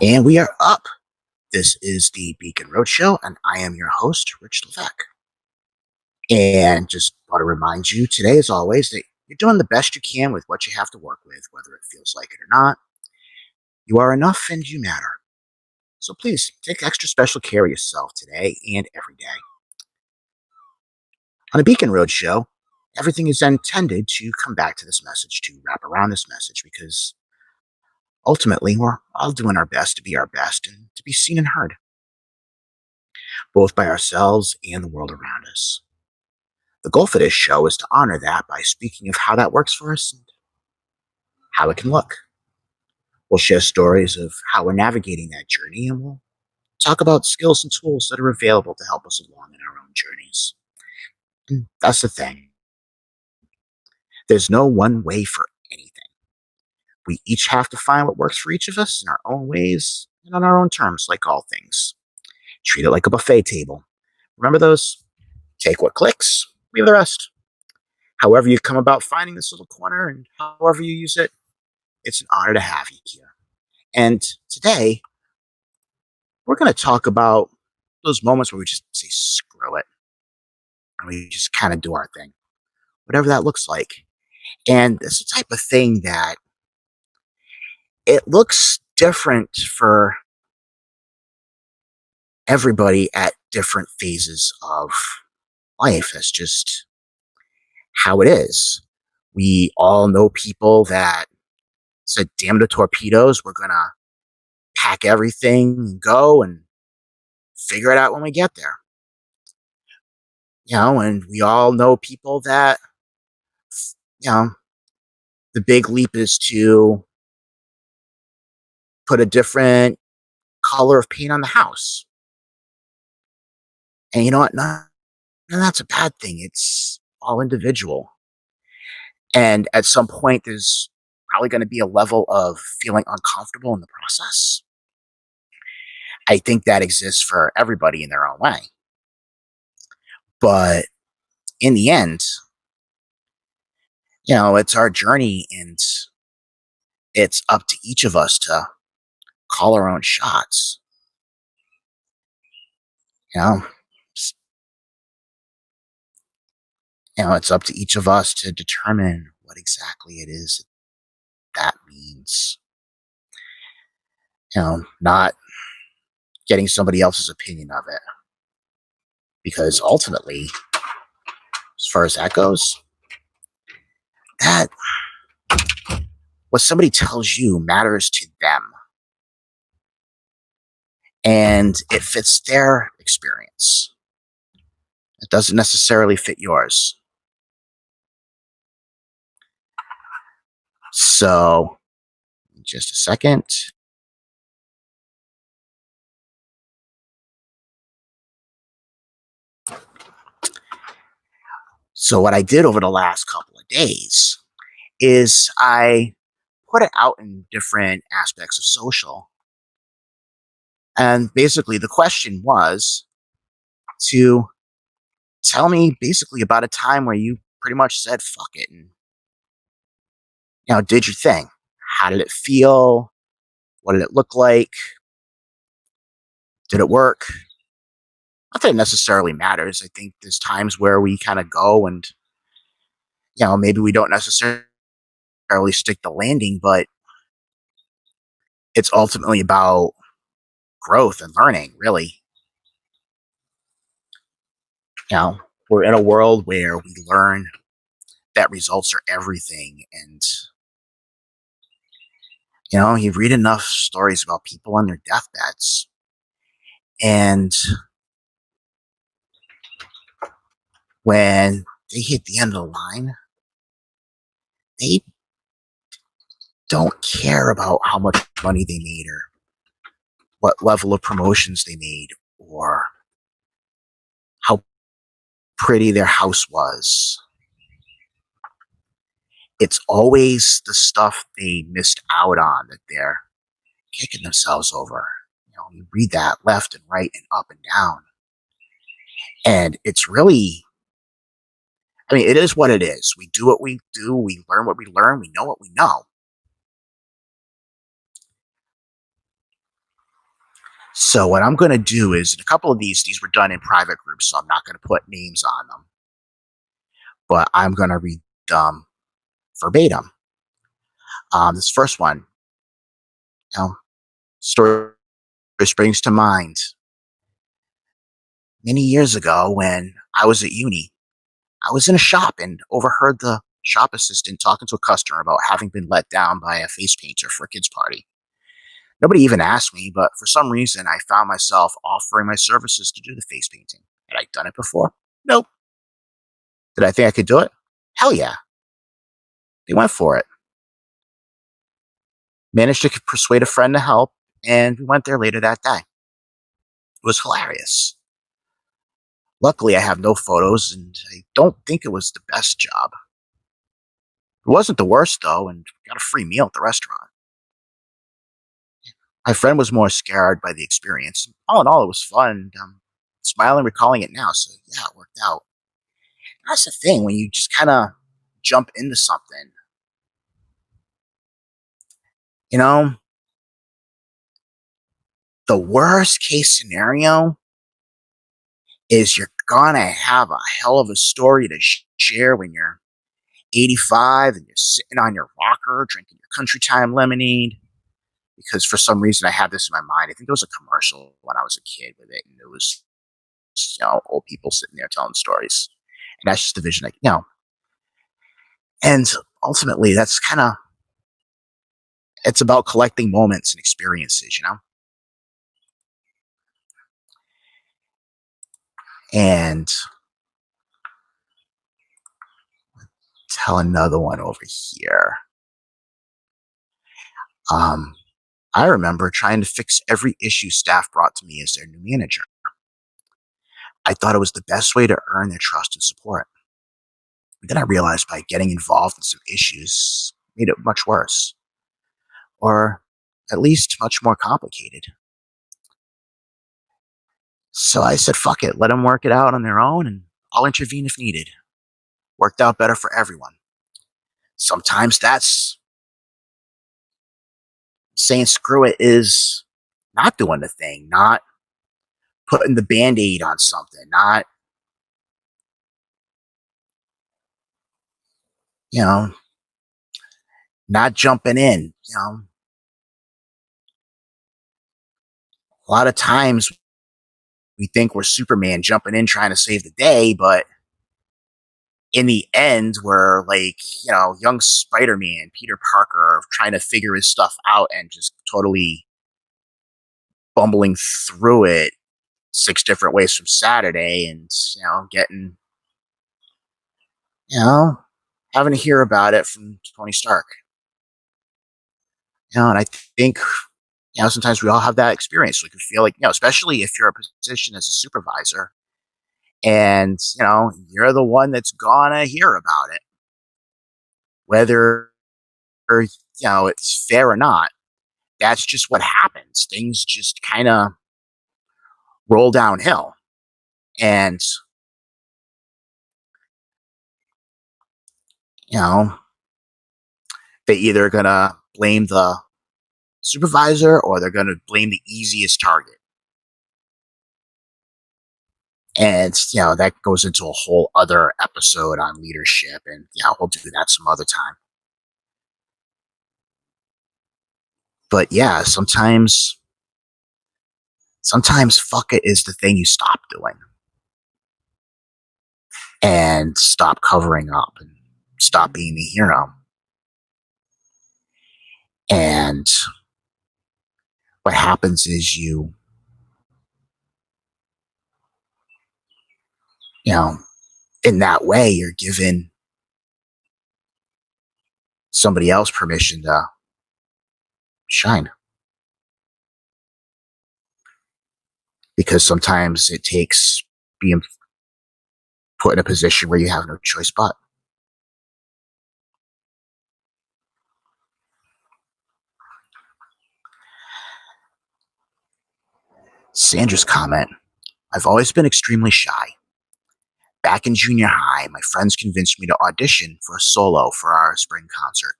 And we are up. This is the Beacon Roadshow, and I am your host, Rich Levesque. And just want to remind you today, as always, that you're doing the best you can with what you have to work with, whether it feels like it or not. You are enough and you matter. So please take extra special care of yourself today and every day. On a Beacon Roadshow, everything is intended to come back to this message, to wrap around this message, because ultimately we're all doing our best to be our best and to be seen and heard, both by ourselves and the world around us. The goal for this show is to honor that by speaking of how that works for us and how it can look. We'll share stories of how we're navigating that journey, and we'll talk about skills and tools that are available to help us along in our own journeys. And that's the thing. There's no one way for anything. We each have to find what works for each of us in our own ways and on our own terms, like all things. Treat it like a buffet table. Remember those? Take what clicks, leave the rest. However you come about finding this little corner and however you use it, it's an honor to have you here. And today, we're going to talk about those moments where we just say, screw it. And we just kind of do our thing, whatever that looks like. And it's the type of thing that it looks different for everybody at different phases of life. That's just how it is. We all know people that said, damn the torpedoes, we're going to pack everything and go and figure it out when we get there. And we all know people that, the big leap is to put a different color of paint on the house. And you know what? None of that's a bad thing. It's all individual. And at some point, there's probably going to be a level of feeling uncomfortable in the process. I think that exists for everybody in their own way. But in the end, it's our journey, and it's up to each of us to call our own shots. It's, it's up to each of us to determine what exactly it is that means. Not getting somebody else's opinion of it. Because ultimately, as far as that goes, that what somebody tells you matters to them. And it fits their experience. It doesn't necessarily fit yours. So, just a second. So what I did over the last couple of days is I put it out in different aspects of social. And basically the question was to tell me basically about a time where you pretty much said, fuck it, and, did your thing. How did it feel? What did it look like? Did it work? Not that it necessarily matters. I think there's times where we kind of go and, maybe we don't necessarily stick the landing, but it's ultimately about growth and learning, really. We're in a world where we learn that results are everything. And, you read enough stories about people on their deathbeds, and when they hit the end of the line, they don't care about how much money they made or what level of promotions they made or how pretty their house was. It's always the stuff they missed out on that they're kicking themselves over. You read that left and right and up and down. And it's really, it is what it is. We do what we do. We learn what we learn. We know what we know. So what I'm going to do is, a couple of these were done in private groups, so I'm not going to put names on them, but I'm going to read them verbatim. This first one, you know, story springs to mind. Many years ago, when I was at uni, I was in a shop and overheard the shop assistant talking to a customer about having been let down by a face painter for a kid's party. Nobody even asked me, but for some reason, I found myself offering my services to do the face painting. Had I done it before? Nope. Did I think I could do it? Hell yeah. They went for it. Managed to persuade a friend to help, and we went there later that day. It was hilarious. Luckily, I have no photos, and I don't think it was the best job. It wasn't the worst, though, and got a free meal at the restaurant. My friend was more scared by the experience. All in all, it was fun. Smiling, recalling it now, so yeah, it worked out. That's the thing when you just kind of jump into something. You know, the worst case scenario is you're gonna have a hell of a story to share when you're 85 and you're sitting on your rocker drinking your country time lemonade. Because for some reason I have this in my mind. I think there was a commercial when I was a kid with it, and it was old people sitting there telling stories, and that's just the vision. And ultimately, that's kind of it's about collecting moments and experiences. And tell another one over here. Um, I remember trying to fix every issue staff brought to me as their new manager. I thought it was the best way to earn their trust and support. But then I realized by getting involved in some issues made it much worse, or at least much more complicated. So I said, fuck it, let them work it out on their own, and I'll intervene if needed. Worked out better for everyone. Sometimes that's saying screw it is not doing the thing, not putting the band aid on something, you know, not jumping in. A lot of times we think we're Superman jumping in trying to save the day, but in the end, we're like, young Spider-Man, Peter Parker, trying to figure his stuff out and just totally bumbling through it 6 different ways from Saturday, and getting, having to hear about it from Tony Stark. And I think, sometimes we all have that experience. We could feel like, especially if you're a position as a supervisor, and you're the one that's gonna hear about it, whether it's fair or not. That's just what happens. Things just kind of roll downhill, and you know they either gonna blame the supervisor or they're gonna blame the easiest target. And that goes into a whole other episode on leadership, and we'll do that some other time. But yeah, sometimes fuck it is the thing you stop doing and stop covering up and stop being the hero. And what happens is in that way, you're giving somebody else permission to shine. Because sometimes it takes being put in a position where you have no choice but. Sandra's comment: I've always been extremely shy. Back in junior high, my friends convinced me to audition for a solo for our spring concert.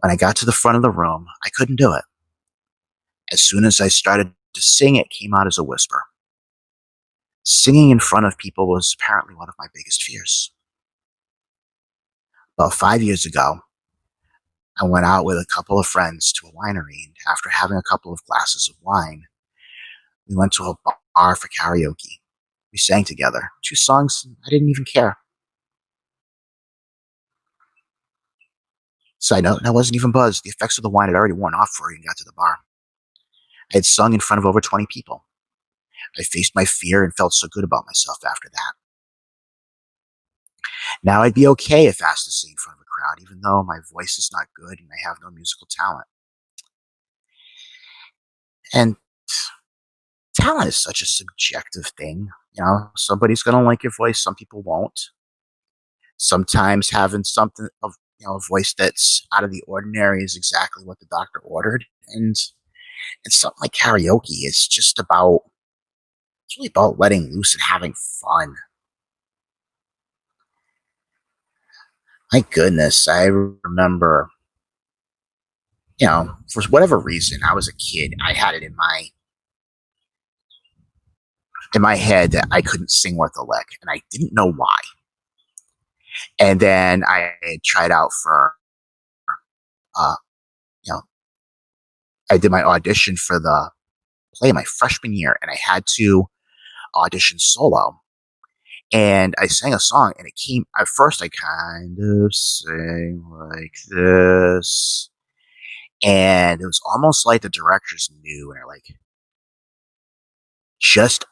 When I got to the front of the room, I couldn't do it. As soon as I started To sing it came out as a whisper. Singing in front of people was apparently one of my biggest fears. About 5 years ago, I went out with a couple of friends to a winery, and after having a couple of glasses of wine, we went to a bar for karaoke. We sang together. Two songs, I didn't even care. Side note, I wasn't even buzzed. The effects of the wine had already worn off before I even got to the bar. I had sung in front of over 20 people. I faced my fear and felt so good about myself after that. Now I'd be okay if asked to sing in front of a crowd, even though my voice is not good and I have no musical talent. And talent is such a subjective thing. Somebody's going to like your voice, some people won't. Sometimes having something of a voice that's out of the ordinary is exactly what the doctor ordered. And it's something like karaoke. It's really about letting loose and having fun. My goodness, I remember, for whatever reason, I was a kid. I had it in my head that I couldn't sing worth a lick, and I didn't know why. And then I tried out for, uh, you know, I did my audition for the play my freshman year, and I had to audition solo. And I sang a song, and it came. At first, I kind of sang like this, and it was almost like the directors knew, and they're like, "Just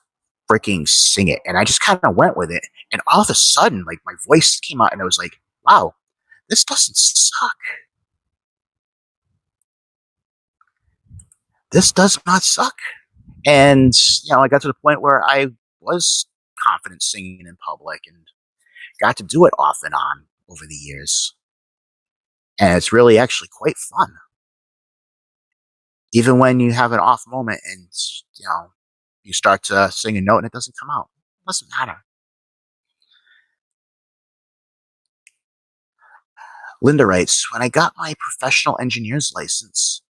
freaking sing it." And I just kind of went with it, and all of a sudden, like my voice came out, and I was like, "Wow, this doesn't suck. This does not suck." And I got to the point where I was confident singing in public, and got to do it off and on over the years. And it's really actually quite fun. Even when you have an off moment and you start to sing a note and it doesn't come out. It doesn't matter. Linda writes, when I got my professional engineer's license,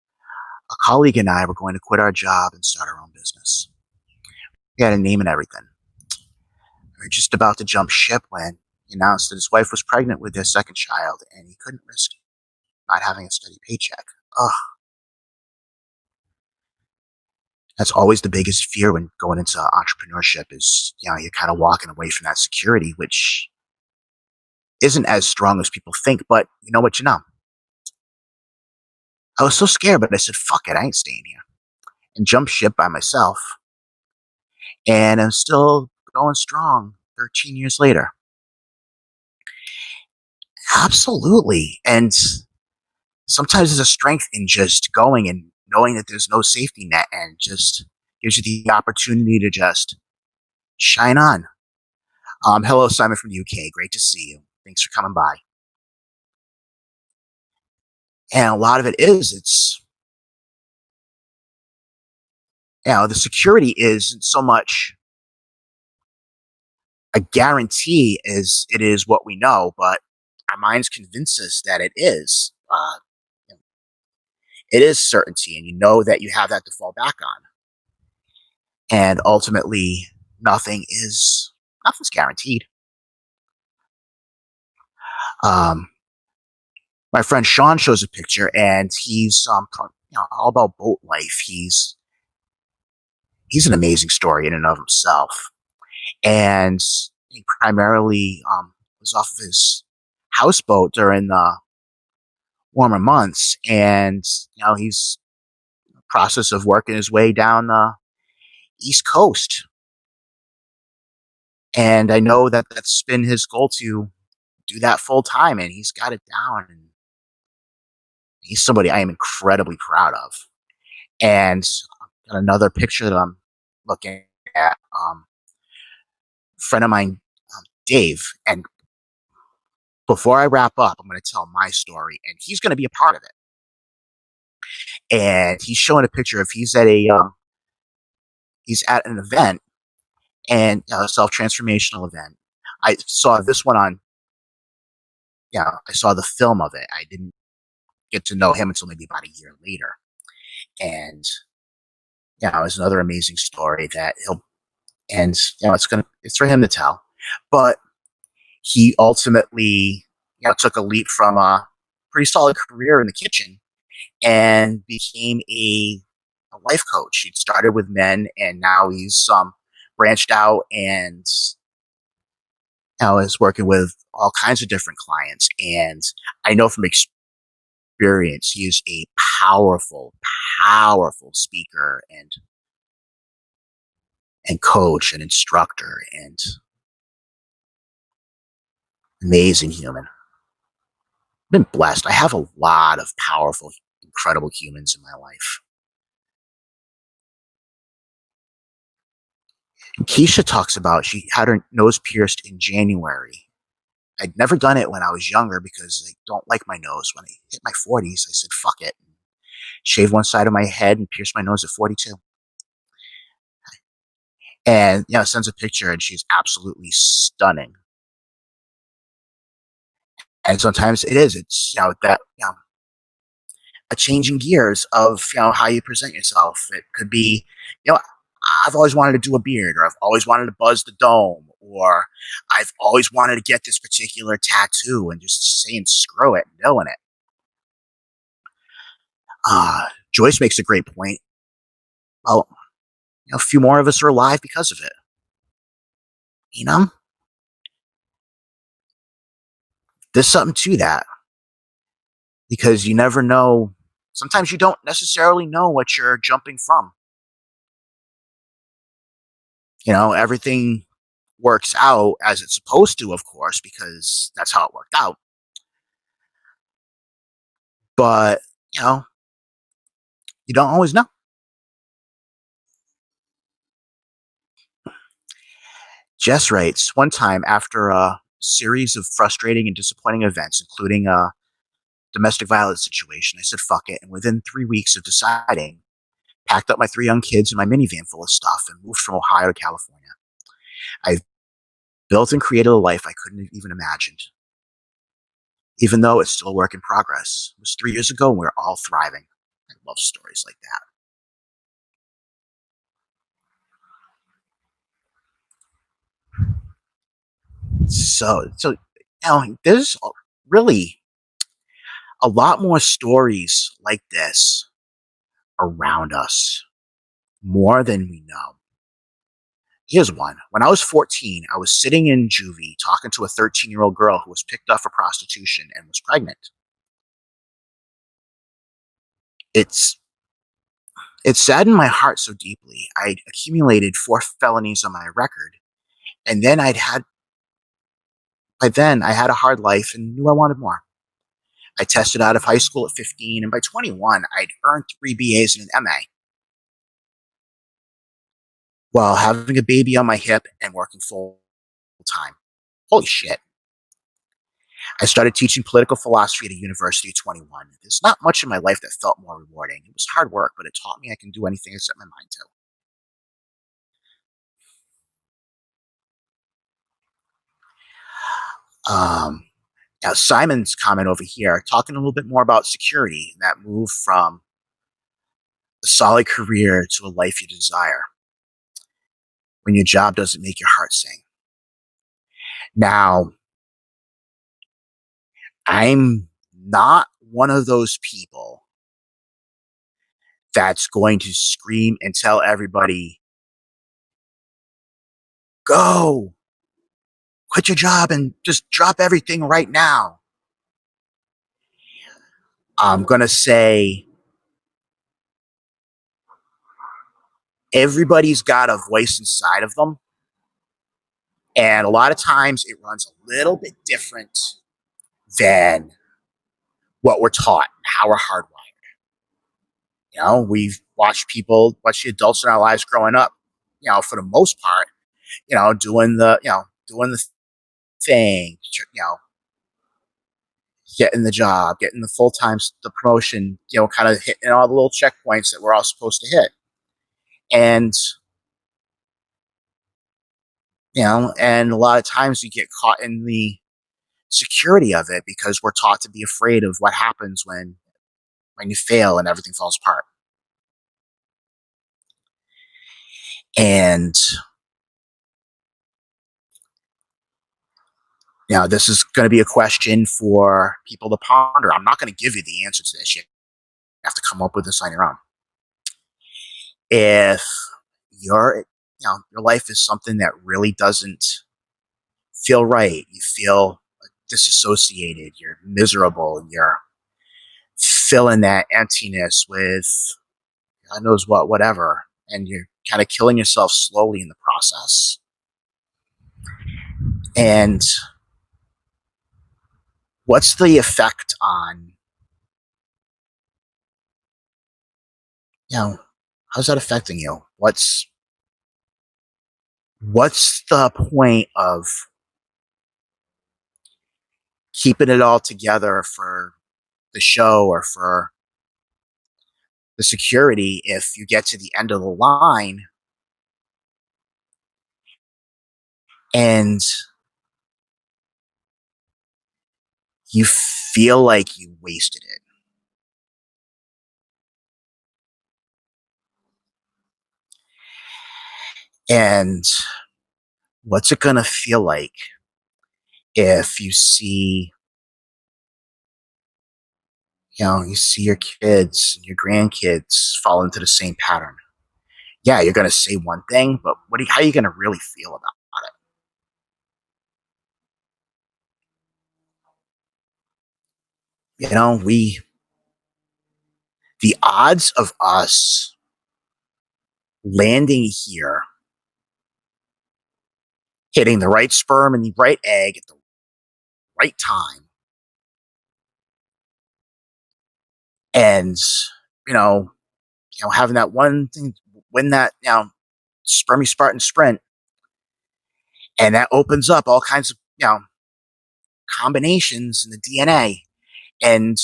a colleague and I were going to quit our job and start our own business. We had a name and everything. We were just about to jump ship when he announced that his wife was pregnant with their second child and he couldn't risk not having a steady paycheck. Ugh. That's always the biggest fear when going into entrepreneurship is, you're kind of walking away from that security, which isn't as strong as people think, but you know what, I was so scared, but I said, fuck it, I ain't staying here. And jumped ship by myself. And I'm still going strong 13 years later. Absolutely. And sometimes there's a strength in just going and knowing that there's no safety net and just gives you the opportunity to just shine on. Hello, Simon from the UK. Great to see you. Thanks for coming by. And a lot of it is, the security isn't so much a guarantee as it is what we know, but our minds convince us that it is. It is certainty, and you know that you have that to fall back on. And ultimately, nothing's guaranteed. Um, my friend Sean shows a picture, and he's all about boat life. He's an amazing story in and of himself, and he primarily was off of his houseboat during the warmer months, and he's in the process of working his way down the East Coast. And I know that that's been his goal to do that full time, and he's got it down. And he's somebody I am incredibly proud of. And got another picture that I'm looking at. A friend of mine, Dave. And before I wrap up, I'm going to tell my story, and he's going to be a part of it. And he's showing a picture of he's at an event, and a self transformational event. I saw this one on. I saw the film of it. I didn't get to know him until maybe about a year later. And It's another amazing story that he'll and it's for him to tell. But he ultimately, took a leap from a pretty solid career in the kitchen and became a life coach. He started with men, and now he's branched out and is working with all kinds of different clients. And I know from experience, he is a powerful, powerful speaker and coach and instructor and amazing human. I've been blessed. I have a lot of powerful, incredible humans in my life. Keisha talks about she had her nose pierced in January. I'd never done it when I was younger because I don't like my nose. When I hit my 40s, I said, fuck it. Shave one side of my head and pierce my nose at 42. And, sends a picture and she's absolutely stunning. And sometimes it is. It's, a change in gears of, how you present yourself. It could be, I've always wanted to do a beard, or I've always wanted to buzz the dome, or I've always wanted to get this particular tattoo, and just saying screw it and doing it. Joyce makes a great point. Well, a few more of us are alive because of it. You know, there's something to that because you never know. Sometimes you don't necessarily know what you're jumping from. Everything works out as it's supposed to, of course, because that's how it worked out. But, you don't always know. Jess writes, one time after a series of frustrating and disappointing events, including a domestic violence situation, I said, fuck it. And within 3 weeks of deciding, packed up my 3 young kids in my minivan full of stuff and moved from Ohio to California. I've built and created a life I couldn't have even imagined. Even though it's still a work in progress. It was 3 years ago and we're all thriving. I love stories like that. So there's really a lot more stories like this around us, more than we know. Here's one. When I was 14, I was sitting in juvie talking to a 13-year-old girl who was picked up for prostitution and was pregnant. It's it saddened my heart so deeply. I'd accumulated 4 felonies on my record, and by then I had a hard life and knew I wanted more. I tested out of high school at 15, and by 21, I'd earned 3 BAs and an MA while having a baby on my hip and working full time. Holy shit. I started teaching political philosophy at a university at 21. There's not much in my life that felt more rewarding. It was hard work, but it taught me I can do anything I set my mind to. Now, Simon's comment over here, talking a little bit more about security, that move from a solid career to a life you desire when your job doesn't make your heart sing. Now, I'm not one of those people that's going to scream and tell everybody, go, quit your job and just drop everything right now. I'm going to say everybody's got a voice inside of them. And a lot of times it runs a little bit different than what we're taught, how we're hardwired. We've watched the adults in our lives growing up, for the most part, doing the thing, getting the job, getting the full-time, the promotion, kind of hitting all the little checkpoints that we're all supposed to hit. And, and a lot of times we get caught in the security of it because we're taught to be afraid of what happens when you fail and everything falls apart. And this is going to be a question for people to ponder. I'm not going to give you the answer to this. You have to come up with this on your own. If your life is something that really doesn't feel right, you feel disassociated, you're miserable, and you're filling that emptiness with God knows what, whatever, and you're kind of killing yourself slowly in the process. And what's the effect on, how's that affecting you? What's the point of keeping it all together for the show or for the security if you get to the end of the line and you feel like you wasted it? And what's it going to feel like if you see your kids and your grandkids fall into the same pattern? Yeah, you're going to say one thing, but how are you going to really feel about it? The odds of us landing here, hitting the right sperm and the right egg at the right time, and having that one thing win that spermy Spartan sprint, and that opens up all kinds of combinations in the DNA, and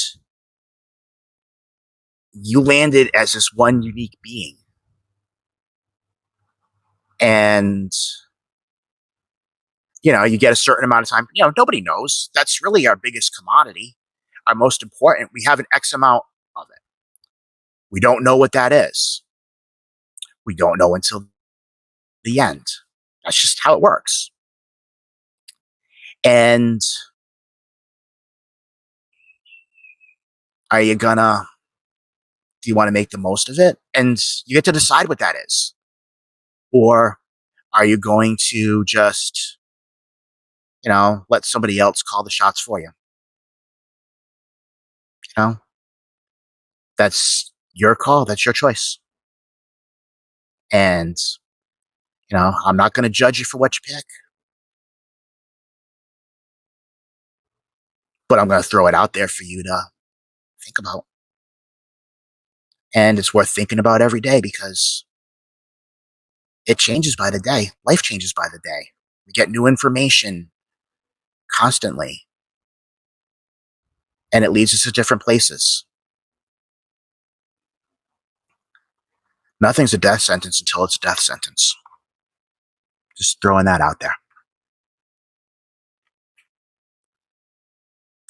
you landed as this one unique being, and you get a certain amount of time. Nobody knows. That's really our biggest commodity, our most important. We have an X amount of it. We don't know what that is. We don't know until the end. That's just how it works. And do you want to make the most of it? And you get to decide what that is. Or are you going to just, let somebody else call the shots for you? That's your call. That's your choice. And, I'm not going to judge you for what you pick, but I'm going to throw it out there for you to think about. And it's worth thinking about every day because it changes by the day. Life changes by the day. We get new information constantly, and it leads us to different places. Nothing's a death sentence until it's a death sentence. Just throwing that out there.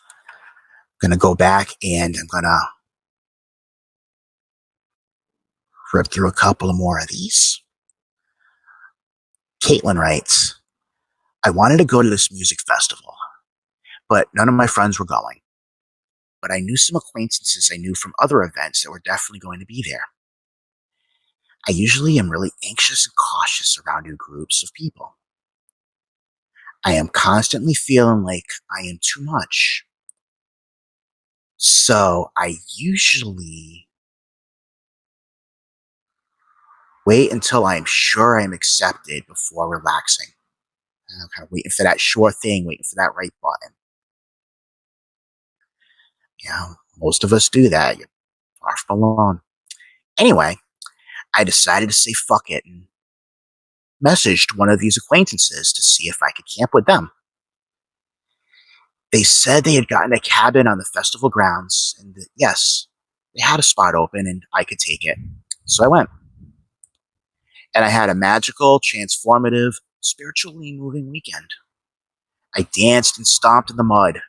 I'm going to go back and I'm going to rip through a couple more of these. Caitlin writes, I wanted to go to this music festival, but none of my friends were going. But I knew some acquaintances I knew from other events that were definitely going to be there. I usually am really anxious and cautious around new groups of people. I am constantly feeling like I am too much. So I usually wait until I'm sure I'm accepted before relaxing. I'm kind of waiting for that sure thing, waiting for that right button. Most of us do that. You're far from alone. Anyway, I decided to say fuck it and messaged one of these acquaintances to see if I could camp with them. They said they had gotten a cabin on the festival grounds, and that, yes, they had a spot open and I could take it. So I went. And I had a magical, transformative, spiritually moving weekend. I danced and stomped in the mud.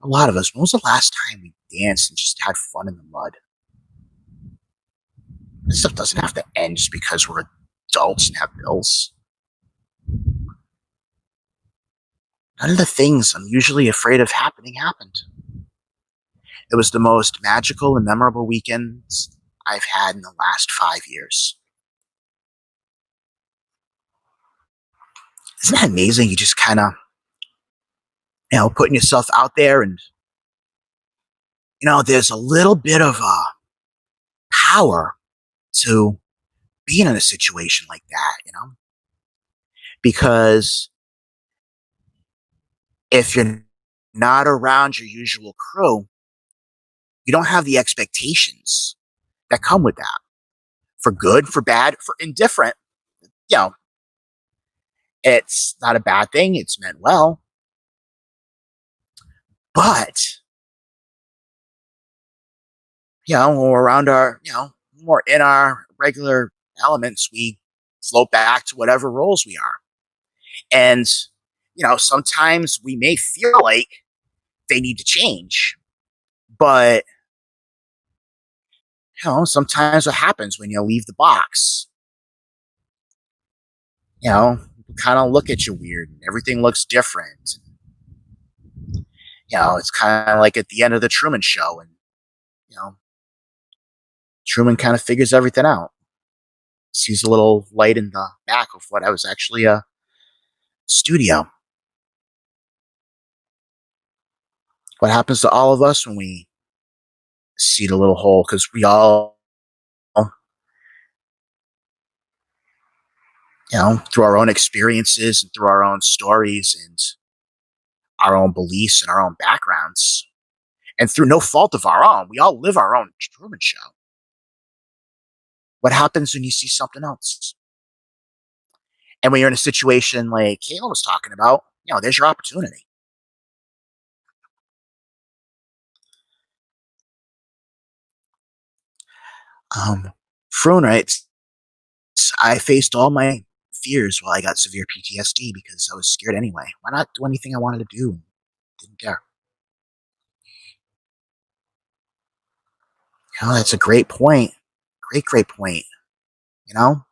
A lot of us, when was the last time we danced and just had fun in the mud? This stuff doesn't have to end just because we're adults and have bills. None of the things I'm usually afraid of happening happened. It was the most magical and memorable weekends I've had in the last 5 years. Isn't that amazing? You just kind of, putting yourself out there and, there's a little bit of power to being in a situation like that. Because if you're not around your usual crew, you don't have the expectations that come with that, for good, for bad, for indifferent. You know, it's not a bad thing. It's meant well. But, when we're around when we're in our regular elements, we float back to whatever roles we are. And, sometimes we may feel like they need to change, but, sometimes what happens when you leave the box, kind of look at you weird and everything looks different. It's kind of like at the end of the Truman Show, and Truman kind of figures everything out. Sees a little light in the back of what I was actually a studio. What happens to all of us when we see the little hole? Because we all, through our own experiences and through our own stories and our own beliefs and our own backgrounds, and through no fault of our own, we all live our own Truman Show. What happens when you see something else? And when you're in a situation like Kayla was talking about, there's your opportunity. Froon writes, I faced all my fears while I got severe PTSD because I was scared anyway. Why not do anything I wanted to do? Didn't care. That's a great point. Great point. You know?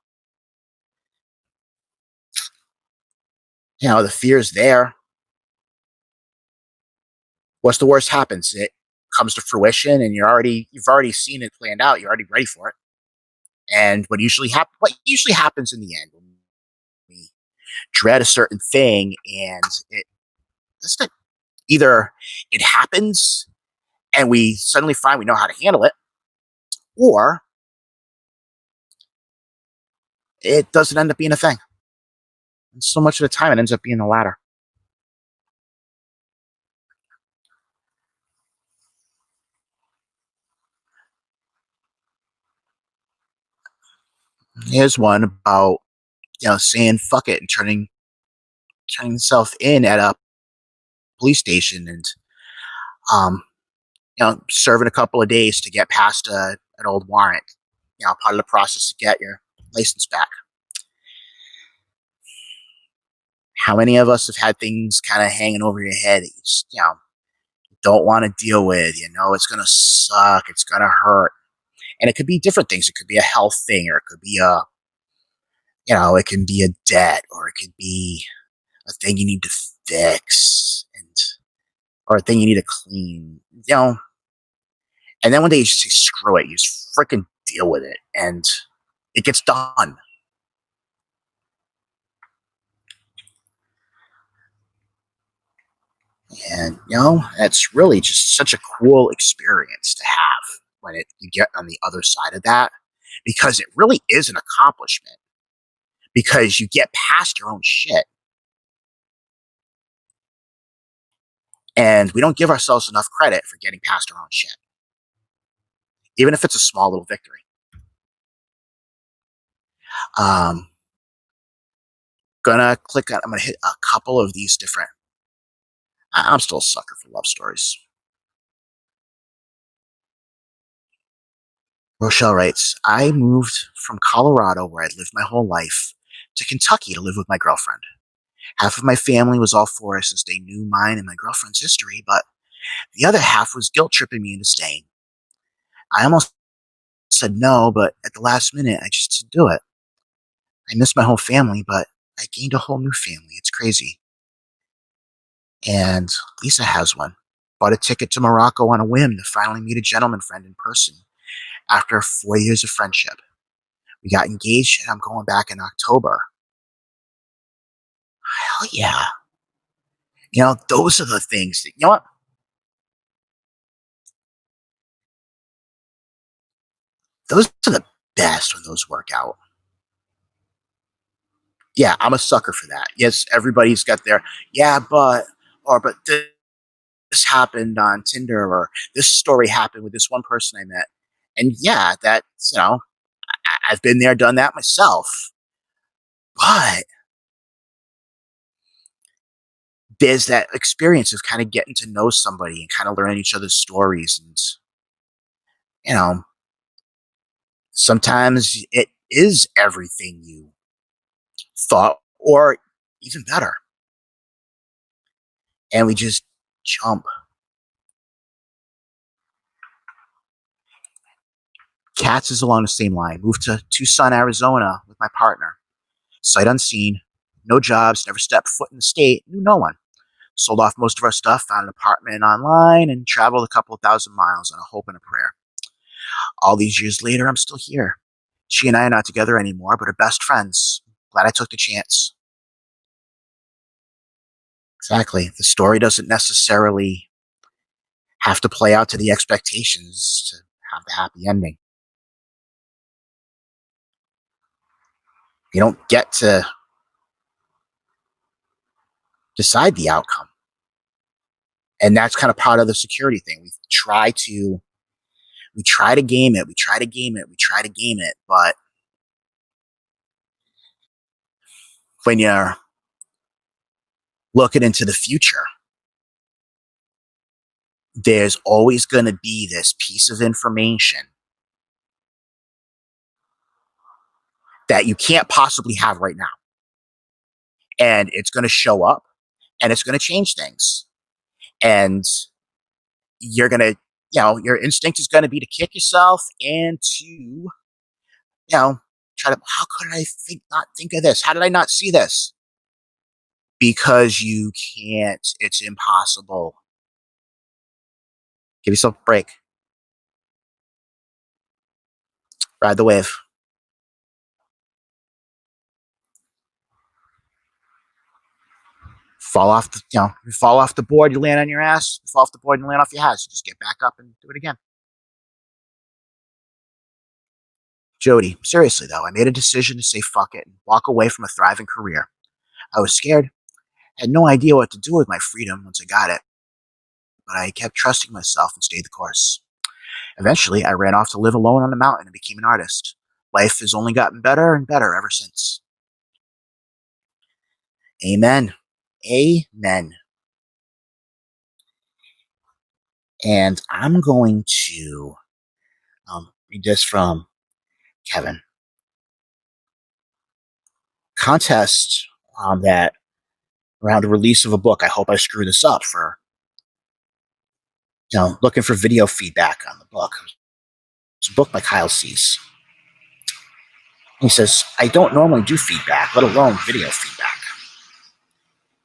The fear's there. What's the worst happens? It comes to fruition and you've already seen it planned out. You're already ready for it. And what usually happens in the end when we dread a certain thing and either it happens and we suddenly find we know how to handle it, or it doesn't end up being a thing. And so much of the time it ends up being the latter. Here's one about saying fuck it and turning himself in at a police station and um serving a couple of days to get past an old warrant. Part of the process to get your license back. How many of us have had things kind of hanging over your head that you just, don't want to deal with? It's going to suck. It's going to hurt. And it could be different things. It could be a health thing, or it could be it can be a debt, or it could be a thing you need to fix, or a thing you need to clean, And then one day you just say, screw it. You just freaking deal with it. And it gets done. And, that's really just such a cool experience to have when you get on the other side of that, because it really is an accomplishment, because you get past your own shit. And we don't give ourselves enough credit for getting past our own shit, even if it's a small little victory. I'm gonna hit a couple of these different. I'm still a sucker for love stories. Rochelle writes, I moved from Colorado, where I'd lived my whole life, to Kentucky to live with my girlfriend. Half of my family was all for us since they knew mine and my girlfriend's history, but the other half was guilt tripping me into staying. I almost said no, but at the last minute, I just didn't do it. I miss my whole family, but I gained a whole new family. It's crazy. And Lisa has one. Bought a ticket to Morocco on a whim to finally meet a gentleman friend in person after 4 years of friendship. We got engaged, and I'm going back in October. Hell yeah. Those are the things that, what? Those are the best when those work out. Yeah, I'm a sucker for that. Yes, everybody's got their, yeah, but this happened on Tinder, or this story happened with this one person I met. And yeah, I've been there, done that myself. But there's that experience of kind of getting to know somebody and kind of learning each other's stories. And, you know, sometimes it is everything you thought, or even better. And we just jump. Cats is along the same line. Moved to Tucson, Arizona with my partner. Sight unseen, no jobs, never stepped foot in the state, knew no one. Sold off most of our stuff, found an apartment online, and traveled a couple of thousand miles on a hope and a prayer. All these years later, I'm still here. She and I are not together anymore, but are best friends. Glad I took the chance. Exactly. The story doesn't necessarily have to play out to the expectations to have the happy ending. You don't get to decide the outcome. And that's kind of part of the security thing. We try to game it, we try to game it, we try to game it, but when you're looking into the future, there's always going to be this piece of information that you can't possibly have right now. And it's going to show up, and it's going to change things. And you're going to, your instinct is going to be to kick yourself and to, try to, how could I not think of this? How did I not see this? Because you can't, it's impossible. Give yourself a break. Ride the wave. You fall off the board, you land on your ass. You fall off the board and land off your ass. You just get back up and do it again. Jody, seriously though, I made a decision to say fuck it and walk away from a thriving career. I was scared, had no idea what to do with my freedom once I got it, but I kept trusting myself and stayed the course. Eventually, I ran off to live alone on a mountain and became an artist. Life has only gotten better and better ever since. Amen. Amen. And I'm going to read this from Kevin. Contest that around the release of a book. I hope I screw this up for, looking for video feedback on the book. It's a book by Kyle Cease. He says, I don't normally do feedback, let alone video feedback.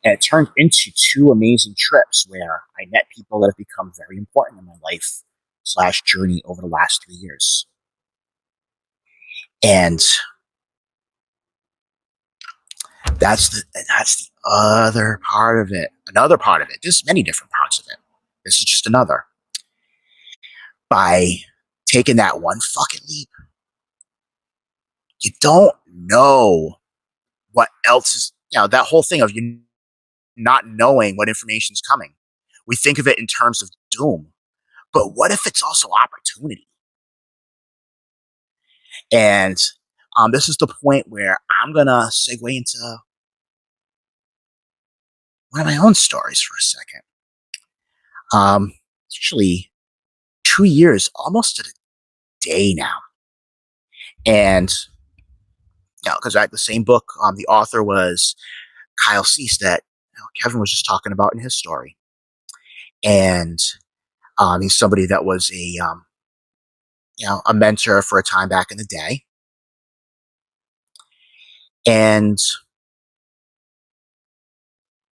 And it turned into 2 amazing trips where I met people that have become very important in my life / journey over the last 3 years. And that's the other part of it. Another part of it. There's many different parts of it. This is just another. By taking that one fucking leap, you don't know what else is, that whole thing of you not knowing what information is coming. We think of it in terms of doom, but what if it's also opportunity? And this is the point where I'm going to segue into one of my own stories for a second. It's actually 2 years, almost to the day now. And, because the same book, the author was Kyle Cease that Kevin was just talking about in his story. And he's somebody that was a a mentor for a time back in the day. And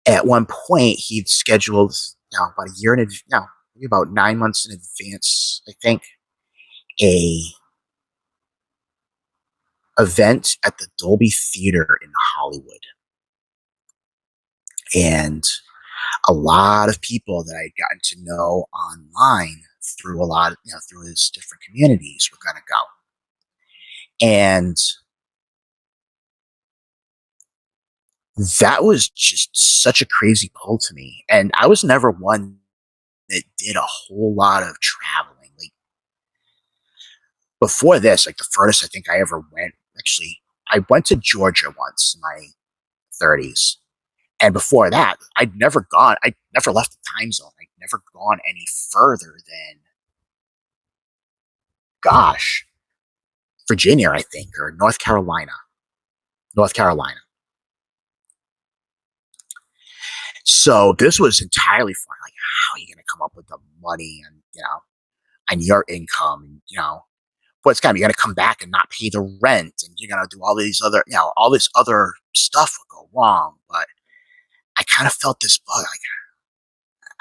at one point, he'd scheduled, about a year in advance, maybe about 9 months in advance, I think, a event at the Dolby Theater in Hollywood. And a lot of people that I had gotten to know online through a lot of, through his different communities were going to go. And that was just such a crazy pull to me. And I was never one that did a whole lot of traveling. Like before this, like the furthest I think I ever went, actually, I went to Georgia once in my 30s. And before that, I never left the time zone. I'd never gone any further than, gosh, Virginia, I think, or North Carolina. North Carolina. So this was entirely fun. Like, how are you going to come up with the money and, and your income? And, what's going to be, you're going to come back and not pay the rent, and you're going to do all these other, all this other stuff would go wrong. But I kind of felt this bug. Like,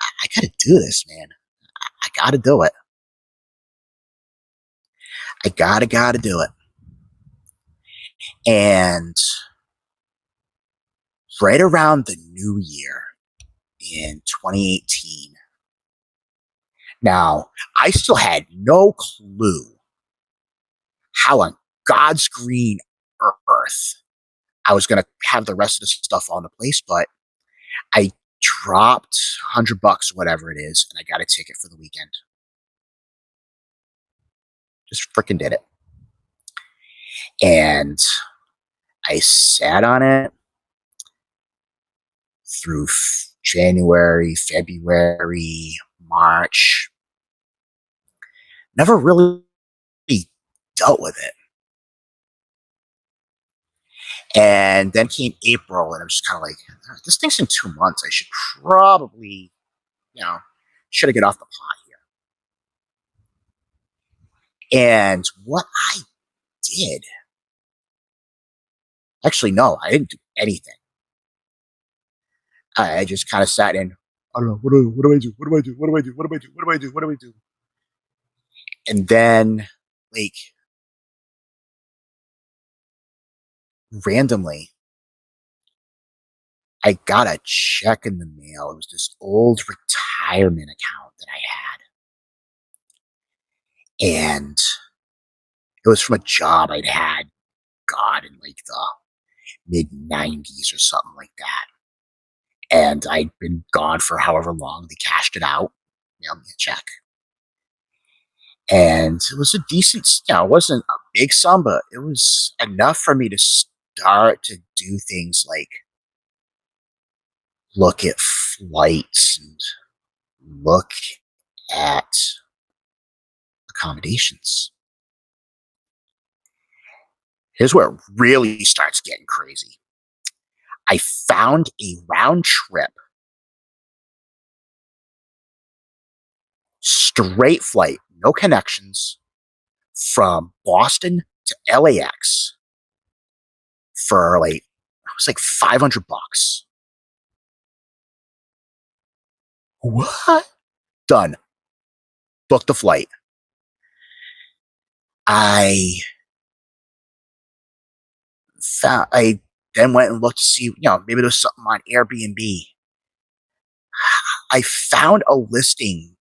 I got to do this, man. I got to do it. I gotta do it. And right around the new year in 2018, now I still had no clue how on God's green earth I was going to have the rest of the stuff on the place, but I dropped $100, whatever it is, and I got a ticket for the weekend. Just freaking did it. And I sat on it through January, February, March. Never really dealt with it. And then came April, and I'm just kind of like, this thing's in 2 months. I should probably, should I get off the pot here? And what I did, actually, no, I didn't do anything. I just kind of sat in. I don't know. What do I do? What do I do? What do I do? What do I do? What do I do? What do I do? And then, like, randomly, I got a check in the mail. It was this old retirement account that I had. And it was from a job I'd had, God, in like the mid 90s or something like that. And I'd been gone for however long. They cashed it out, mailed me a check. And it was a decent, it wasn't a big sum, but it was enough for me to start to do things like look at flights and look at accommodations. Here's where it really starts getting crazy. I found a round trip, straight flight, no connections, from Boston to LAX for like, it was like $500. What? Done. Booked the flight. I then went and looked to see, maybe there was something on Airbnb. I found a listing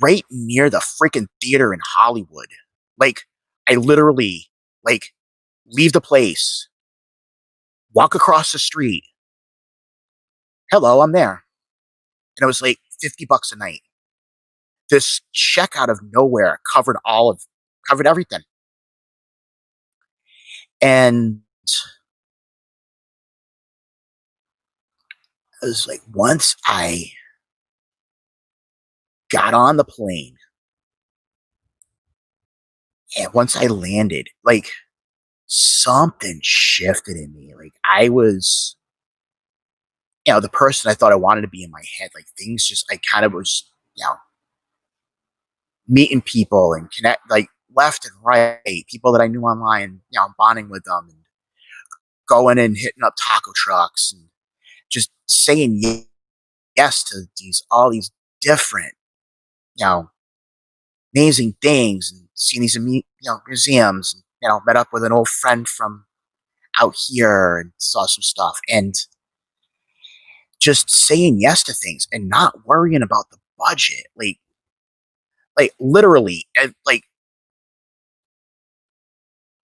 right near the freaking theater in Hollywood. Like, I literally, like, leave the place, walk across the street. Hello, I'm there. And it was like $50 a night. This check out of nowhere covered everything. And it was like, once I got on the plane and once I landed, like, something shifted in me. Like, I was, the person I thought I wanted to be in my head. Like, things just, I kind of was, meeting people and connect like left and right, people that I knew online, bonding with them and going and hitting up taco trucks and just saying yes to all these different, you know, amazing things and seeing these museums and met up with an old friend from out here and saw some stuff and just saying yes to things and not worrying about the budget. Like literally, like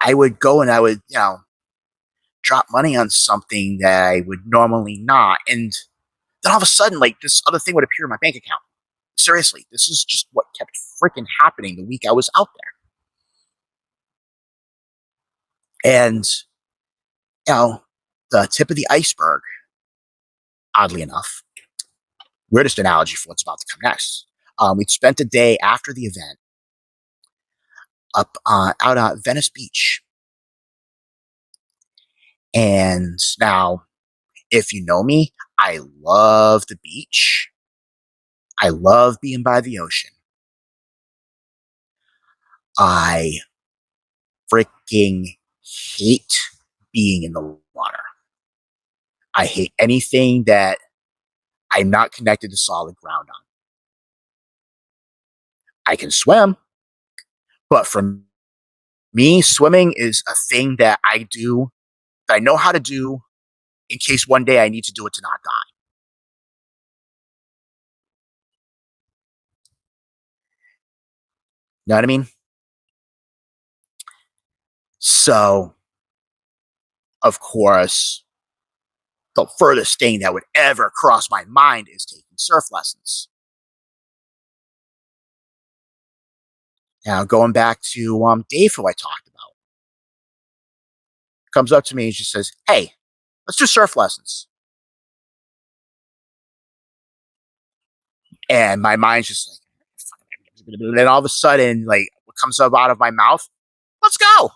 I would go and I would, drop money on something that I would normally not. And then all of a sudden, like this other thing would appear in my bank account. Seriously, this is just what kept freaking happening the week I was out there. And, you know, the tip of the iceberg, oddly enough, weirdest analogy for what's about to come next. We'd spent a day after the event up out at Venice Beach. And now, if you know me, I love the beach. I love being by the ocean. I freaking hate being in the water. I hate anything that I'm not connected to solid ground on. I can swim, but for me, swimming is a thing that I do, that I know how to do in case one day I need to do it to not die. You know what I mean? So, of course, the furthest thing that would ever cross my mind is taking surf lessons. Now, going back to Dave, who I talked about, comes up to me and just says, "Hey, let's do surf lessons." And my mind's just like, and then all of a sudden, like, what comes up out of my mouth? Let's go.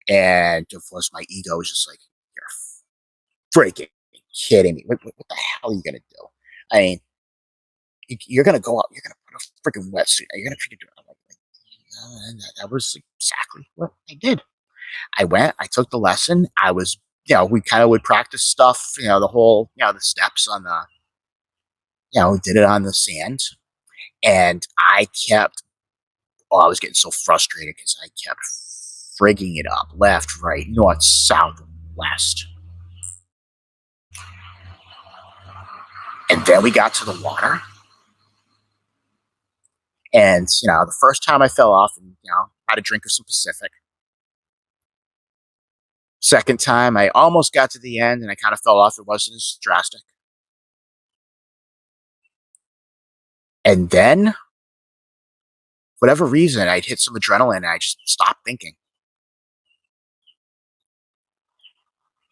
And of course, my ego is just like, you're freaking kidding me. What the hell are you going to do? I mean, you're going to go out, you're going to put a freaking wetsuit. You're going to freaking do it. I'm like, that was exactly what I did. I went, I took the lesson. I was, we kind of would practice stuff, the whole, the steps on the, we did it on the sand. And I was getting so frustrated because I kept frigging it up left, right, north, south, west. And then we got to the water. And, the first time I fell off and, had a drink of some Pacific. Second time, I almost got to the end and I kind of fell off. It wasn't as drastic. And then, whatever reason, I'd hit some adrenaline and I just stopped thinking.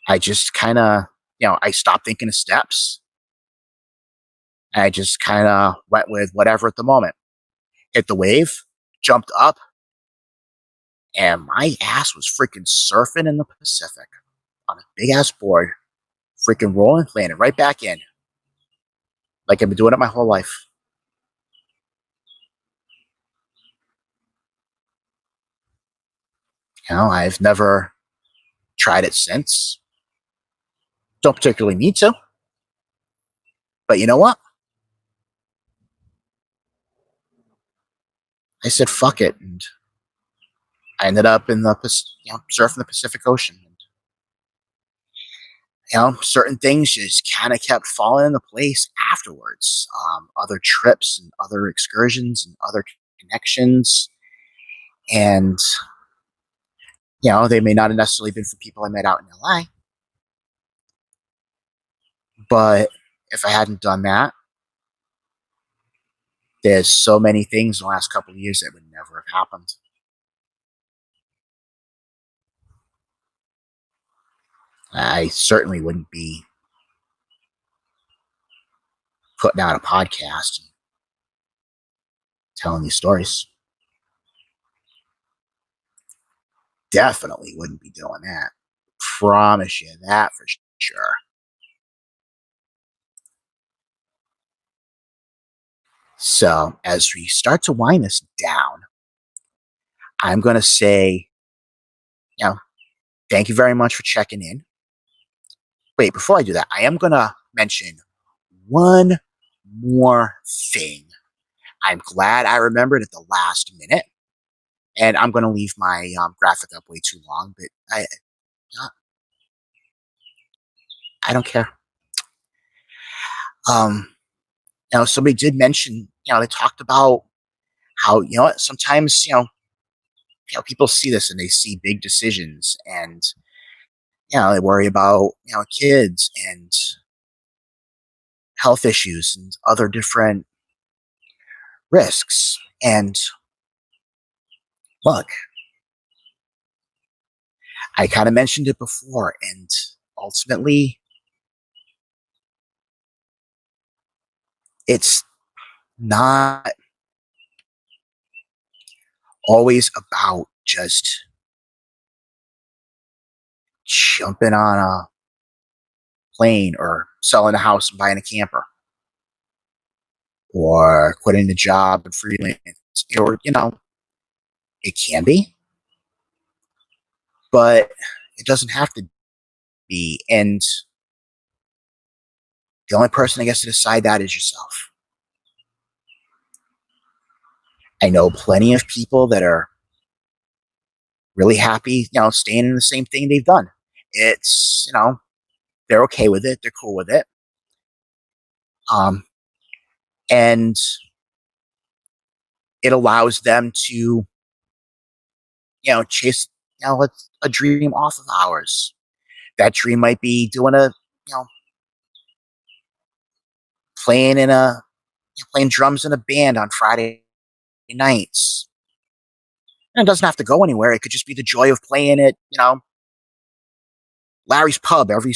I just kind of, I stopped thinking of steps. I just kind of went with whatever at the moment. Hit the wave, jumped up, and my ass was freaking surfing in the Pacific on a big ass board, freaking rolling, landing right back in. Like I've been doing it my whole life. I've never tried it since. Don't particularly need to. But you know what? I said fuck it, and I ended up in the surfing the Pacific Ocean. And, certain things just kind of kept falling into place afterwards. Other trips and other excursions and other connections, and they may not have necessarily been for people I met out in LA, but if I hadn't done that, there's so many things in the last couple of years that would never have happened. I certainly wouldn't be putting out a podcast and telling these stories. Definitely wouldn't be doing that. Promise you that for sure. So, as we start to wind this down, I'm going to say, you know, thank you very much for checking in. Wait, before I do that, I am going to mention one more thing. I'm glad I remembered at the last minute, and I'm going to leave my graphic up way too long, but uh, I don't care. Um, somebody did mention, they talked about how, sometimes, people see this and they see big decisions and, they worry about, kids and health issues and other different risks. And look, I kind of mentioned it before, and ultimately, it's not always about just jumping on a plane or selling a house and buying a camper or quitting the job and freelance, or, it can be, but it doesn't have to be. And the only person that gets to decide that is yourself. I know plenty of people that are really happy, staying in the same thing they've done. It's, they're okay with it. They're cool with it. And it allows them to, chase, a dream off of ours. That dream might be doing playing in a, playing drums in a band on Friday nights. And it doesn't have to go anywhere. It could just be the joy of playing at, Larry's Pub every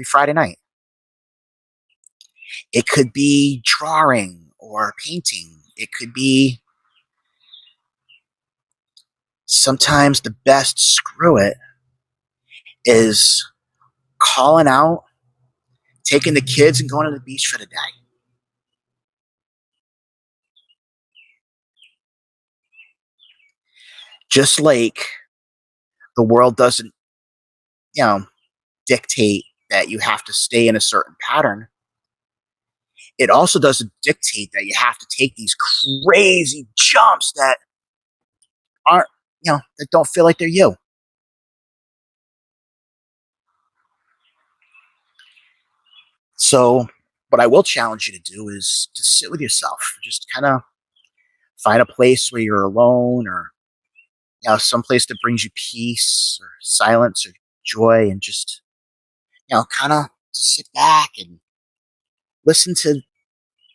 Friday night. It could be drawing or painting. It could be sometimes the best screw it is calling out, taking the kids and going to the beach for the day. Just like the world doesn't, you know, dictate that you have to stay in a certain pattern, it also doesn't dictate that you have to take these crazy jumps that aren't, that don't feel like they're you. So, what I will challenge you to do is to sit with yourself, just kind of find a place where you're alone, or some place that brings you peace or silence or joy, and just kind of just sit back and listen to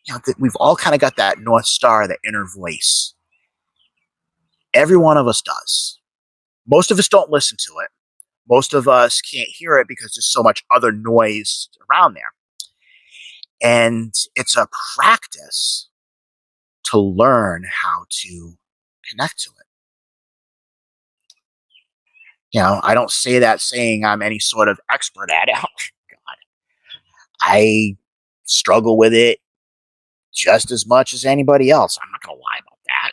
that we've all kind of got that North Star, that inner voice. Every one of us does. Most of us don't listen to it. Most of us can't hear it because there's so much other noise around there. And it's a practice to learn how to connect to it. I don't say that saying I'm any sort of expert at it. Oh, God. I struggle with it just as much as anybody else. I'm not going to lie about that.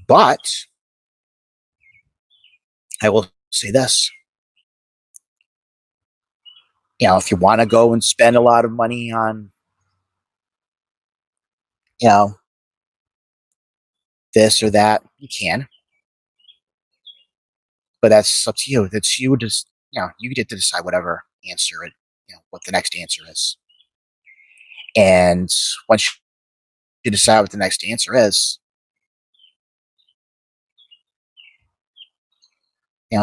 But I will say this. If you want to go and spend a lot of money on, you know, this or that, you can. But that's up to you. That's you just, you get to decide whatever answer it, what the next answer is. And once you decide what the next answer is,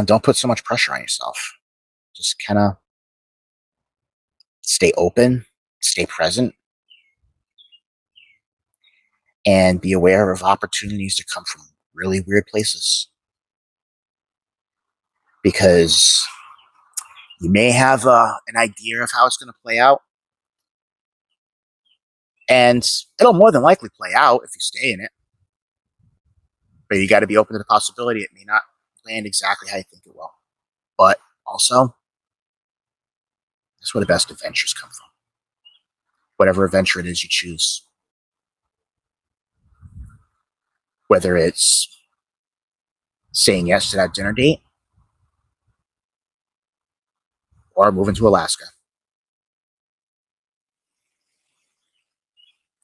don't put so much pressure on yourself. Just kind of stay open, stay present, and be aware of opportunities that come from really weird places. Because you may have an idea of how it's going to play out, and it'll more than likely play out if you stay in it. But you got to be open to the possibility it may not land exactly how you think it will. But also, that's where the best adventures come from. whatever adventure it is you choose. Whether it's saying yes to that dinner date or moving to Alaska.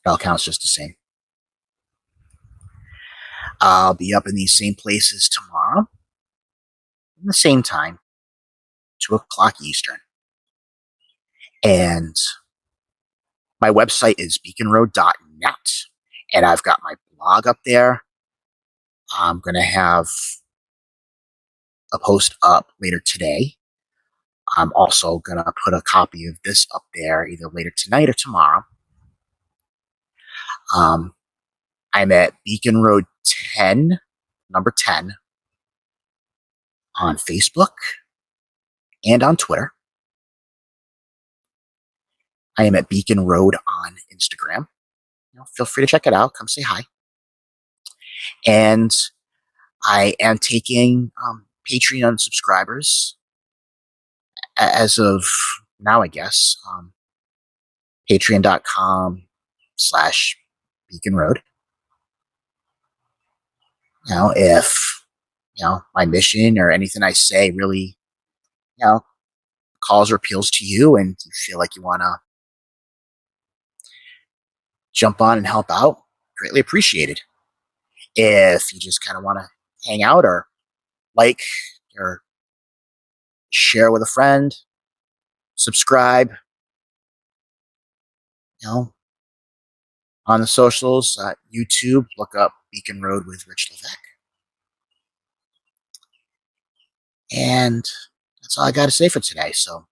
It all counts just the same. I'll be up in these same places tomorrow, at the same time, 2 o'clock Eastern. And my website is beaconroad.net. And I've got my blog up there. I'm going to have a post up later today. I'm also going to put a copy of this up there either later tonight or tomorrow. I'm at Beacon Road 10, number 10, on Facebook and on Twitter. I am at Beacon Road on Instagram. Feel free to check it out. Come say hi. And I am taking Patreon subscribers as of now, I guess. Patreon.com/Beacon Road. If my mission or anything I say really calls or appeals to you and you feel like you want to jump on and help out, greatly appreciated. If you just kind of want to hang out or like or share with a friend, subscribe, on the socials, YouTube, look up Beacon Road with Rich Levesque. And that's all I got to say for today. So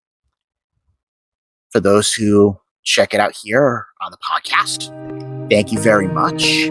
for those who check it out here on the podcast, thank you very much.